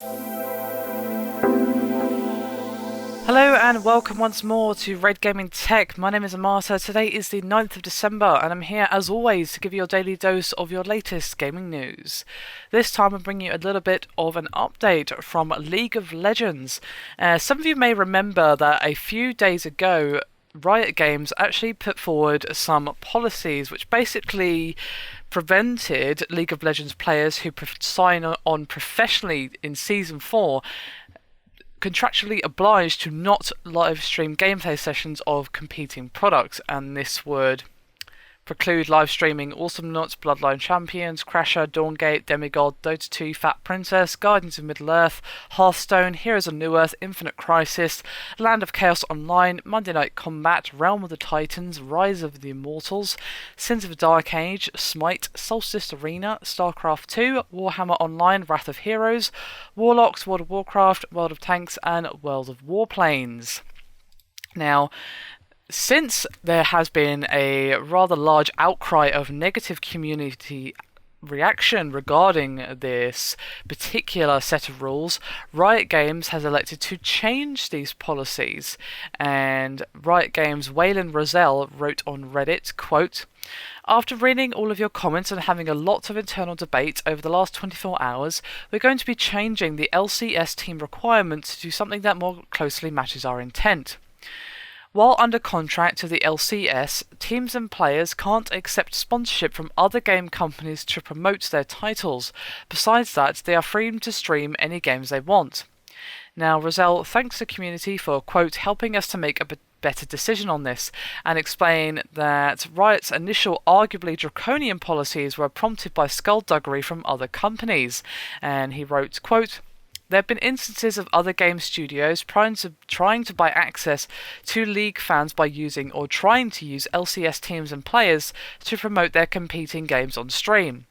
Hello and welcome once more to Red Gaming Tech. My name is Amata. Today is the 9th of December and I'm here as always to give you your daily dose of your latest gaming news. This time I'm bringing you a little bit of an update from League of Legends. Some of you may remember that a few days ago Riot Games actually put forward some policies which basically prevented League of Legends players who sign on professionally in Season 4 contractually obliged to not live stream gameplay sessions of competing products, and this would preclude live streaming Awesome Nuts, Bloodline Champions, Crasher, Dawngate, Demigod, Dota 2, Fat Princess, Guardians of Middle-earth, Hearthstone, Heroes of New-earth, Infinite Crisis, Land of Chaos Online, Monday Night Combat, Realm of the Titans, Rise of the Immortals, Sins of the Dark Age, Smite, Solstice Arena, StarCraft 2, Warhammer Online, Wrath of Heroes, Warlocks, World of Warcraft, World of Tanks, and World of Warplanes. Now, since there has been a rather large outcry of negative community reaction regarding this particular set of rules, Riot Games has elected to change these policies. And Riot Games' Waylon Roselle wrote on Reddit, quote, "After reading all of your comments and having a lot of internal debate over the last 24 hours, we're going to be changing the LCS team requirements to something that more closely matches our intent. While under contract to the LCS, teams and players can't accept sponsorship from other game companies to promote their titles. Besides that, they are free to stream any games they want." Now, Roselle thanks the community for, quote, "helping us to make a better decision on this," and explain that Riot's initial arguably draconian policies were prompted by skullduggery from other companies. And he wrote, quote, "There have been instances of other game studios trying to buy access to League fans by using or trying to use LCS teams and players to promote their competing games on stream.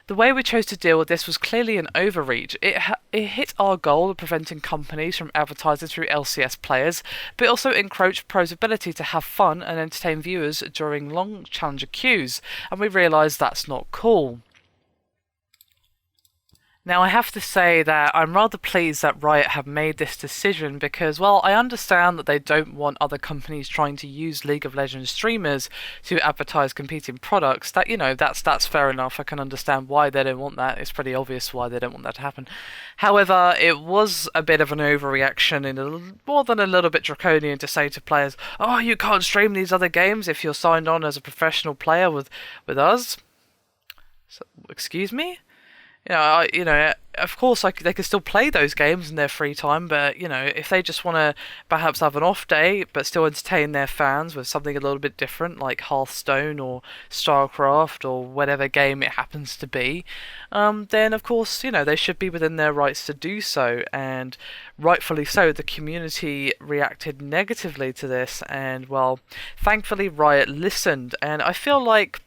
The way we chose to deal with this was clearly an overreach. It hit our goal of preventing companies from advertising through LCS players, but also encroached pros' ability to have fun and entertain viewers during long challenger queues, and we realised that's not cool." Now, I have to say that I'm rather pleased that Riot have made this decision because, well, I understand that they don't want other companies trying to use League of Legends streamers to advertise competing products. That, that's fair enough. I can understand why they don't want that. It's pretty obvious why they don't want that to happen. However, it was a bit of an overreaction and more than a little bit draconian to say to players, "Oh, you can't stream these other games if you're signed on as a professional player with us." So, excuse me? Of course, they can still play those games in their free time, but, if they just want to perhaps have an off day, but still entertain their fans with something a little bit different, like Hearthstone or StarCraft or whatever game it happens to be, then, of course, they should be within their rights to do so, and rightfully so. The community reacted negatively to this, and, well, thankfully Riot listened, and I feel like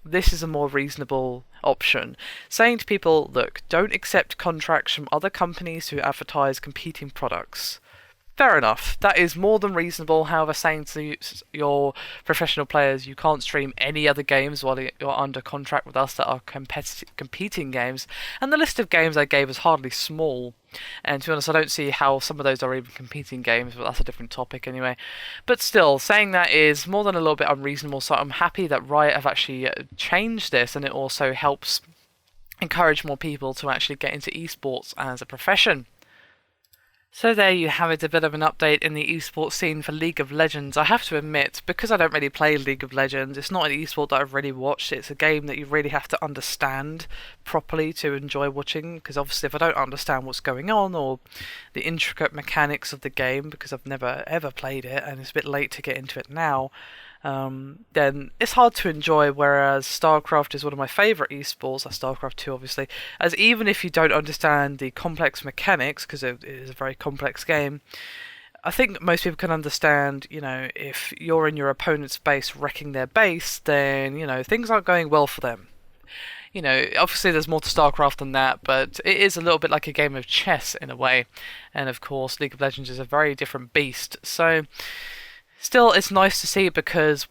this is a more reasonable option, saying to people, look, don't accept contracts from other companies who advertise competing products. Fair enough, that is more than reasonable. However, saying to your professional players you can't stream any other games while you're under contract with us that are competing games, and the list of games I gave is hardly small, and to be honest I don't see how some of those are even competing games, but that's a different topic anyway. But still, saying that is more than a little bit unreasonable, so I'm happy that Riot have actually changed this, and it also helps encourage more people to actually get into esports as a profession. So there you have it, a bit of an update in the esports scene for League of Legends. I have to admit, because I don't really play League of Legends, it's not an esport that I've really watched. It's a game that you really have to understand properly to enjoy watching, because obviously if I don't understand what's going on or the intricate mechanics of the game, because I've never ever played it and it's a bit late to get into it now, then it's hard to enjoy, whereas StarCraft is one of my favourite esports, that's StarCraft 2 obviously, as even if you don't understand the complex mechanics, because it is a very complex game, I think most people can understand, if you're in your opponent's base wrecking their base, then, things aren't going well for them. Obviously there's more to StarCraft than that, but it is a little bit like a game of chess in a way, and of course League of Legends is a very different beast, so still, it's nice to see because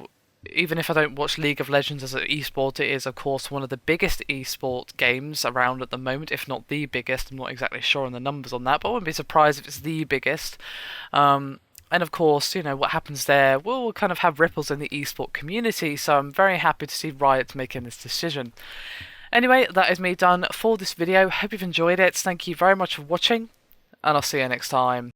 even if I don't watch League of Legends as an esport, it is of course one of the biggest esport games around at the moment, if not the biggest. I'm not exactly sure on the numbers on that, but I wouldn't be surprised if it's the biggest. And of course, what happens there will kind of have ripples in the esport community, so I'm very happy to see Riot making this decision. Anyway, that is me done for this video. Hope you've enjoyed it. Thank you very much for watching, and I'll see you next time.